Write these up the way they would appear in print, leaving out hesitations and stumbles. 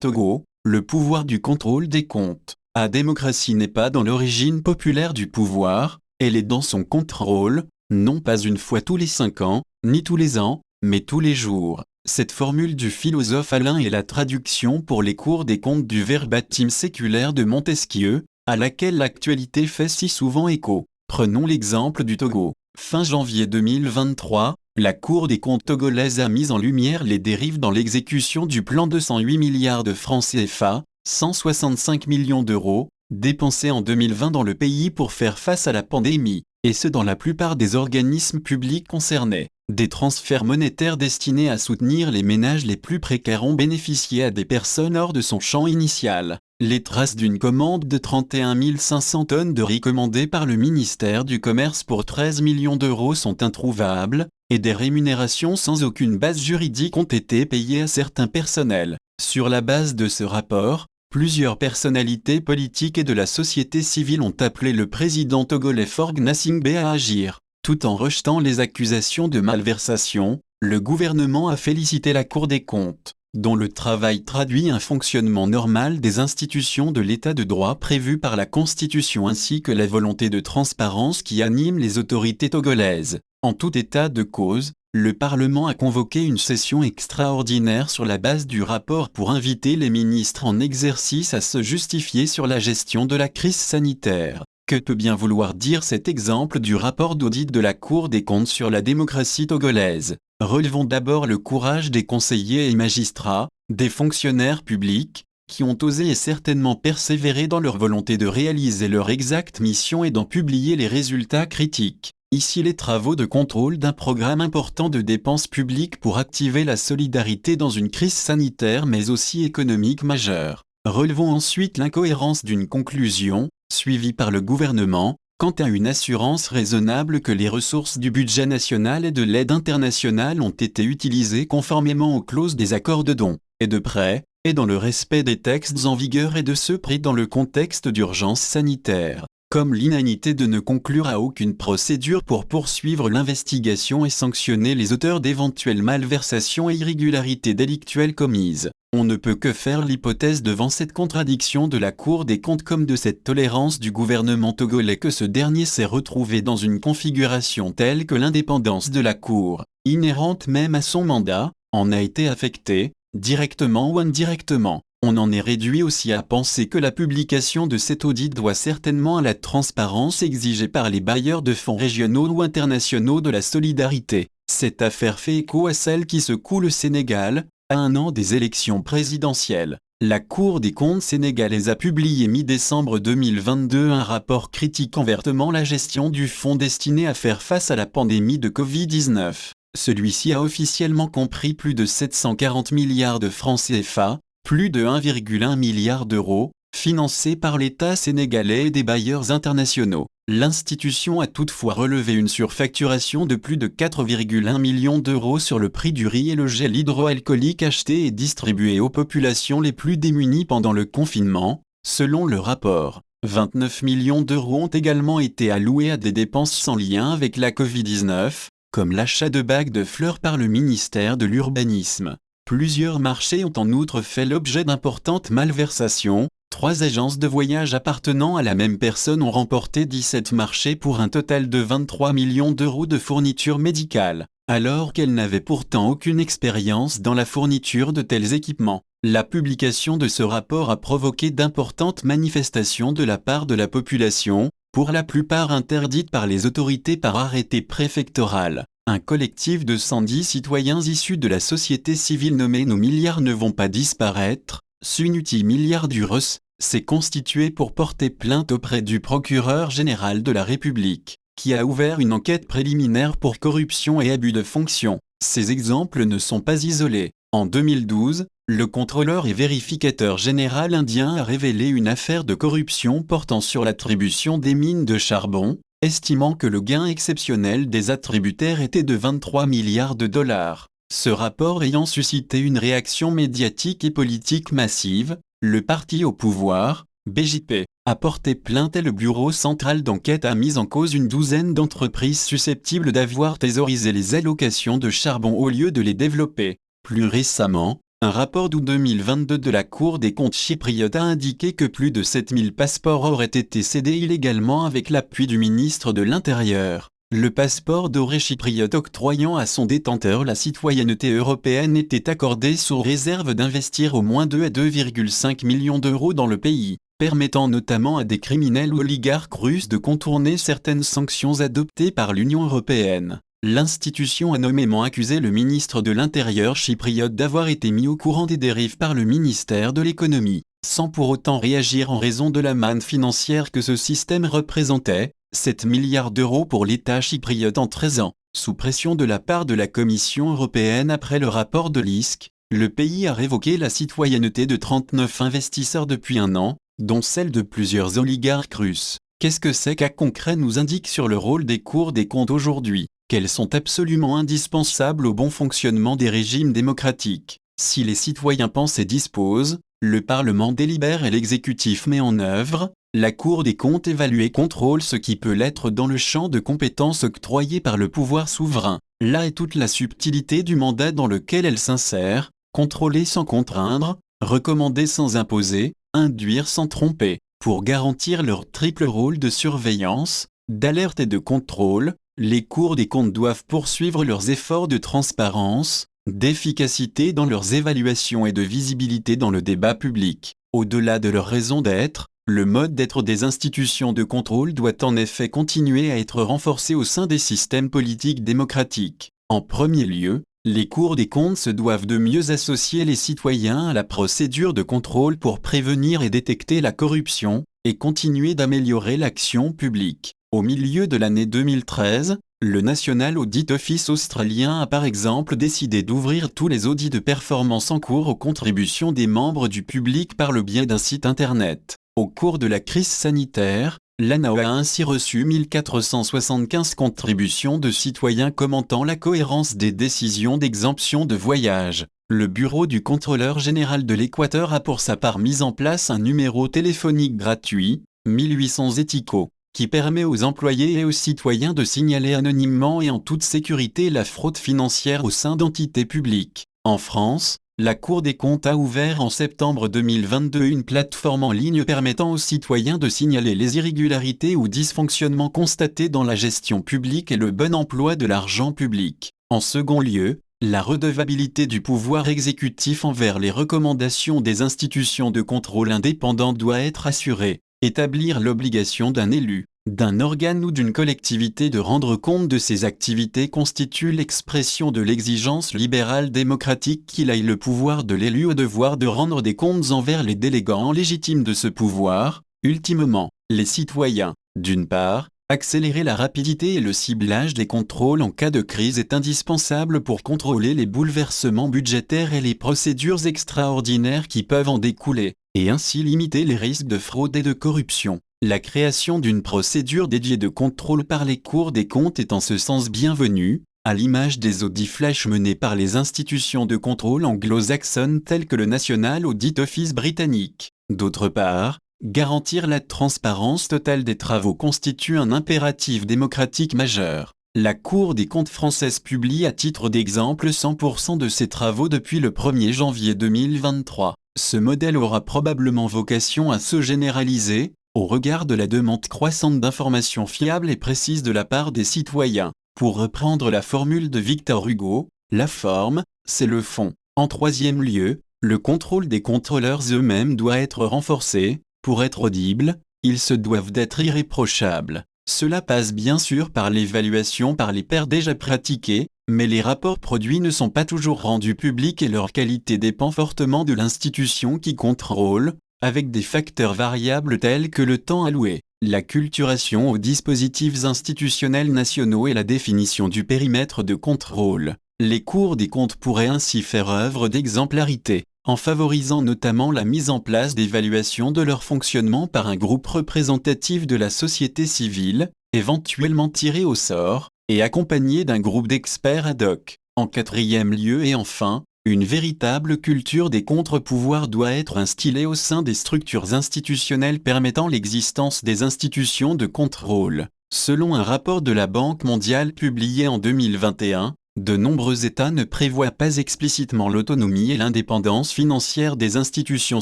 Togo, le pouvoir du contrôle des comptes. La démocratie n'est pas dans l'origine populaire du pouvoir, elle est dans son contrôle, non pas une fois tous les 5 ans, ni tous les ans, mais tous les jours. Cette formule du philosophe Alain est la traduction pour les cours des comptes du verbatim séculaire de Montesquieu, à laquelle l'actualité fait si souvent écho. Prenons l'exemple du Togo. Fin janvier 2023, la Cour des comptes togolaise a mis en lumière les dérives dans l'exécution du plan 208 milliards de francs CFA, 165 millions d'euros, dépensés en 2020 dans le pays pour faire face à la pandémie, et ce dans la plupart des organismes publics concernés. Des transferts monétaires destinés à soutenir les ménages les plus précaires ont bénéficié à des personnes hors de son champ initial. Les traces d'une commande de 31 500 tonnes de riz commandée par le ministère du Commerce pour 13 millions d'euros sont introuvables, et des rémunérations sans aucune base juridique ont été payées à certains personnels. Sur la base de ce rapport, plusieurs personnalités politiques et de la société civile ont appelé le président togolais Faure Gnassingbé à agir. Tout en rejetant les accusations de malversation, le gouvernement a félicité la Cour des comptes, dont le travail traduit un fonctionnement normal des institutions de l'état de droit prévu par la Constitution ainsi que la volonté de transparence qui anime les autorités togolaises. En tout état de cause, le Parlement a convoqué une session extraordinaire sur la base du rapport pour inviter les ministres en exercice à se justifier sur la gestion de la crise sanitaire. Que peut bien vouloir dire cet exemple du rapport d'audit de la Cour des comptes sur la démocratie togolaise? Relevons d'abord le courage des conseillers et magistrats, des fonctionnaires publics, qui ont osé et certainement persévéré dans leur volonté de réaliser leur exacte mission et d'en publier les résultats critiques. Ici les travaux de contrôle d'un programme important de dépenses publiques pour activer la solidarité dans une crise sanitaire mais aussi économique majeure. Relevons ensuite l'incohérence d'une conclusion, suivie par le gouvernement, quant à une assurance raisonnable que les ressources du budget national et de l'aide internationale ont été utilisées conformément aux clauses des accords de don, et de prêt, et dans le respect des textes en vigueur et de ceux pris dans le contexte d'urgence sanitaire. Comme l'inanité de ne conclure à aucune procédure pour poursuivre l'investigation et sanctionner les auteurs d'éventuelles malversations et irrégularités délictuelles commises. On ne peut que faire l'hypothèse devant cette contradiction de la Cour des comptes comme de cette tolérance du gouvernement togolais que ce dernier s'est retrouvé dans une configuration telle que l'indépendance de la Cour, inhérente même à son mandat, en a été affectée, directement ou indirectement. On en est réduit aussi à penser que la publication de cet audit doit certainement à la transparence exigée par les bailleurs de fonds régionaux ou internationaux de la solidarité. Cette affaire fait écho à celle qui secoue le Sénégal, à 1 an des élections présidentielles. La Cour des comptes sénégalaise a publié mi-décembre 2022 un rapport critiquant vertement la gestion du fonds destiné à faire face à la pandémie de Covid-19. Celui-ci a officiellement compris plus de 740 milliards de francs CFA, plus de 1,1 milliard d'euros, financés par l'État sénégalais et des bailleurs internationaux. L'institution a toutefois relevé une surfacturation de plus de 4,1 millions d'euros sur le prix du riz et le gel hydroalcoolique acheté et distribué aux populations les plus démunies pendant le confinement, selon le rapport. 29 millions d'euros ont également été alloués à des dépenses sans lien avec la Covid-19, comme l'achat de bagues de fleurs par le ministère de l'Urbanisme. Plusieurs marchés ont en outre fait l'objet d'importantes malversations. 3 agences de voyage appartenant à la même personne ont remporté 17 marchés pour un total de 23 millions d'euros de fournitures médicales, alors qu'elles n'avaient pourtant aucune expérience dans la fourniture de tels équipements. La publication de ce rapport a provoqué d'importantes manifestations de la part de la population, pour la plupart interdites par les autorités par arrêté préfectoral. Un collectif de 110 citoyens issus de la société civile nommé Nos milliards ne vont pas disparaître, Sunuti Milliardurus, s'est constitué pour porter plainte auprès du procureur général de la République, qui a ouvert une enquête préliminaire pour corruption et abus de fonction. Ces exemples ne sont pas isolés. En 2012, le contrôleur et vérificateur général indien a révélé une affaire de corruption portant sur l'attribution des mines de charbon, estimant que le gain exceptionnel des attributaires était de 23 milliards de dollars. Ce rapport ayant suscité une réaction médiatique et politique massive, le parti au pouvoir, BJP, a porté plainte et le bureau central d'enquête a mis en cause une douzaine d'entreprises susceptibles d'avoir thésaurisé les allocations de charbon au lieu de les développer. Plus récemment, Un rapport d'août 2022 de la Cour des comptes chypriote a indiqué que plus de 7000 passeports auraient été cédés illégalement avec l'appui du ministre de l'Intérieur. Le passeport doré chypriote octroyant à son détenteur la citoyenneté européenne était accordé sous réserve d'investir au moins 2 à 2,5 millions d'euros dans le pays, permettant notamment à des criminels ou oligarques russes de contourner certaines sanctions adoptées par l'Union européenne. L'institution a nommément accusé le ministre de l'Intérieur chypriote d'avoir été mis au courant des dérives par le ministère de l'Économie, sans pour autant réagir en raison de la manne financière que ce système représentait, 7 milliards d'euros pour l'État chypriote en 13 ans. Sous pression de la part de la Commission européenne après le rapport de l'ISC, le pays a révoqué la citoyenneté de 39 investisseurs depuis un an, dont celle de plusieurs oligarques russes. Qu'est-ce que ces cas concrets nous indiquent sur le rôle des cours des comptes aujourd'hui ? Qu'elles sont absolument indispensables au bon fonctionnement des régimes démocratiques. Si les citoyens pensent et disposent, le Parlement délibère et l'exécutif met en œuvre, la Cour des comptes évalue et contrôle ce qui peut l'être dans le champ de compétences octroyées par le pouvoir souverain. Là est toute la subtilité du mandat dans lequel elle s'insère, contrôler sans contraindre, recommander sans imposer, induire sans tromper, pour garantir leur triple rôle de surveillance, d'alerte et de contrôle. Les cours des comptes doivent poursuivre leurs efforts de transparence, d'efficacité dans leurs évaluations et de visibilité dans le débat public. Au-delà de leur raison d'être, le mode d'être des institutions de contrôle doit en effet continuer à être renforcé au sein des systèmes politiques démocratiques. En premier lieu, les cours des comptes se doivent de mieux associer les citoyens à la procédure de contrôle pour prévenir et détecter la corruption, et continuer d'améliorer l'action publique. Au milieu de l'année 2013, le National Audit Office australien a par exemple décidé d'ouvrir tous les audits de performance en cours aux contributions des membres du public par le biais d'un site internet. Au cours de la crise sanitaire, l'ANAO a ainsi reçu 1475 contributions de citoyens commentant la cohérence des décisions d'exemption de voyage. Le bureau du contrôleur général de l'Équateur a pour sa part mis en place un numéro téléphonique gratuit, 1800 Etico, qui permet aux employés et aux citoyens de signaler anonymement et en toute sécurité la fraude financière au sein d'entités publiques. En France, la Cour des comptes a ouvert en septembre 2022 une plateforme en ligne permettant aux citoyens de signaler les irrégularités ou dysfonctionnements constatés dans la gestion publique et le bon emploi de l'argent public. En second lieu, la redevabilité du pouvoir exécutif envers les recommandations des institutions de contrôle indépendantes doit être assurée. Établir l'obligation d'un élu, d'un organe ou d'une collectivité de rendre compte de ses activités constitue l'expression de l'exigence libérale démocratique qu'il ait le pouvoir de l'élu au devoir de rendre des comptes envers les délégants légitimes de ce pouvoir. Ultimement, les citoyens, d'une part, accélérer la rapidité et le ciblage des contrôles en cas de crise est indispensable pour contrôler les bouleversements budgétaires et les procédures extraordinaires qui peuvent en découler, et ainsi limiter les risques de fraude et de corruption. La création d'une procédure dédiée de contrôle par les cours des comptes est en ce sens bienvenue, à l'image des audits flash menés par les institutions de contrôle anglo-saxonnes telles que le National Audit Office britannique. D'autre part, garantir la transparence totale des travaux constitue un impératif démocratique majeur. La Cour des comptes française publie à titre d'exemple 100% de ses travaux depuis le 1er janvier 2023. Ce modèle aura probablement vocation à se généraliser, au regard de la demande croissante d'informations fiables et précises de la part des citoyens. Pour reprendre la formule de Victor Hugo, la forme, c'est le fond. En troisième lieu, le contrôle des contrôleurs eux-mêmes doit être renforcé. Pour être audibles, ils se doivent d'être irréprochables. Cela passe bien sûr par l'évaluation par les pairs déjà pratiqués, mais les rapports produits ne sont pas toujours rendus publics et leur qualité dépend fortement de l'institution qui contrôle, avec des facteurs variables tels que le temps alloué, l'acculturation aux dispositifs institutionnels nationaux et la définition du périmètre de contrôle. Les cours des comptes pourraient ainsi faire œuvre d'exemplarité, en favorisant notamment la mise en place d'évaluations de leur fonctionnement par un groupe représentatif de la société civile, éventuellement tiré au sort, et accompagné d'un groupe d'experts ad hoc. En quatrième lieu et enfin, une véritable culture des contre-pouvoirs doit être instillée au sein des structures institutionnelles permettant l'existence des institutions de contrôle. Selon un rapport de la Banque mondiale publié en 2021, De nombreux États ne prévoient pas explicitement l'autonomie et l'indépendance financière des institutions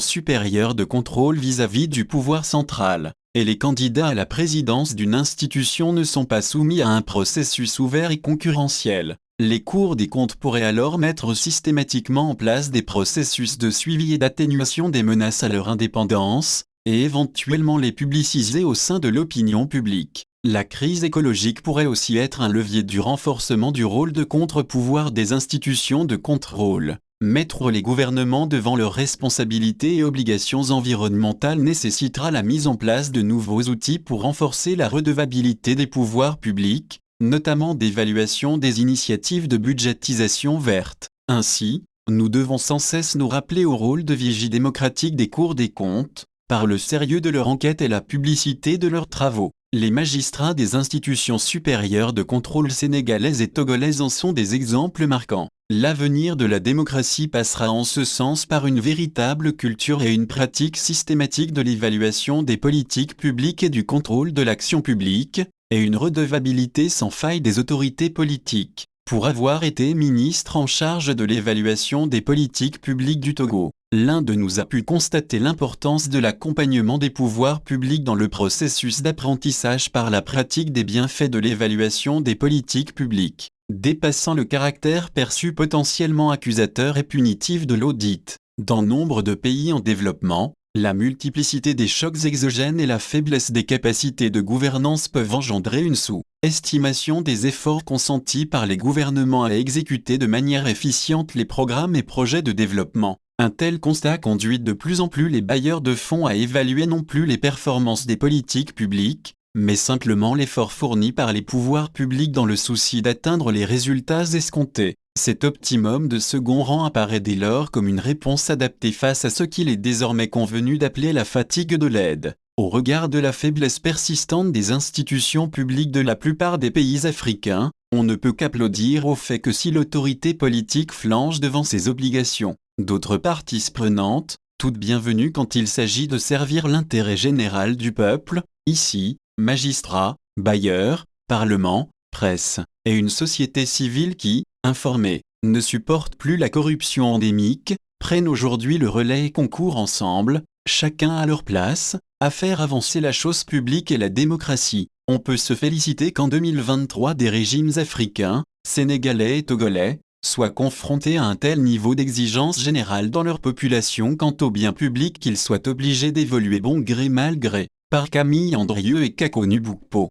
supérieures de contrôle vis-à-vis du pouvoir central, et les candidats à la présidence d'une institution ne sont pas soumis à un processus ouvert et concurrentiel. Les cours des comptes pourraient alors mettre systématiquement en place des processus de suivi et d'atténuation des menaces à leur indépendance, et éventuellement les publiciser au sein de l'opinion publique. La crise écologique pourrait aussi être un levier du renforcement du rôle de contre-pouvoir des institutions de contrôle. Mettre les gouvernements devant leurs responsabilités et obligations environnementales nécessitera la mise en place de nouveaux outils pour renforcer la redevabilité des pouvoirs publics, notamment d'évaluation des initiatives de budgétisation verte. Ainsi, nous devons sans cesse nous rappeler au rôle de vigie démocratique des cours des comptes, par le sérieux de leur enquête et la publicité de leurs travaux. Les magistrats des institutions supérieures de contrôle sénégalaises et togolaises en sont des exemples marquants. L'avenir de la démocratie passera en ce sens par une véritable culture et une pratique systématique de l'évaluation des politiques publiques et du contrôle de l'action publique, et une redevabilité sans faille des autorités politiques. Pour avoir été ministre en charge de l'évaluation des politiques publiques du Togo, l'un de nous a pu constater l'importance de l'accompagnement des pouvoirs publics dans le processus d'apprentissage par la pratique des bienfaits de l'évaluation des politiques publiques, dépassant le caractère perçu potentiellement accusateur et punitif de l'audit. Dans nombre de pays en développement, la multiplicité des chocs exogènes et la faiblesse des capacités de gouvernance peuvent engendrer une sous-estimation des efforts consentis par les gouvernements à exécuter de manière efficiente les programmes et projets de développement. Un tel constat conduit de plus en plus les bailleurs de fonds à évaluer non plus les performances des politiques publiques, mais simplement l'effort fourni par les pouvoirs publics dans le souci d'atteindre les résultats escomptés. Cet optimum de second rang apparaît dès lors comme une réponse adaptée face à ce qu'il est désormais convenu d'appeler la fatigue de l'aide. Au regard de la faiblesse persistante des institutions publiques de la plupart des pays africains, on ne peut qu'applaudir au fait que si l'autorité politique flanche devant ses obligations, d'autres parties prenantes, toutes bienvenues quand il s'agit de servir l'intérêt général du peuple, ici, magistrats, bailleurs, parlement, presse, et une société civile qui, informée, ne supporte plus la corruption endémique, prennent aujourd'hui le relais et concourent ensemble, chacun à leur place, à faire avancer la chose publique et la démocratie. On peut se féliciter qu'en 2023 des régimes africains, sénégalais et togolais, soient confrontés à un tel niveau d'exigence générale dans leur population quant au bien public qu'ils soient obligés d'évoluer bon gré mal gré. Par Camille Andrieux et Kako Nubukpo.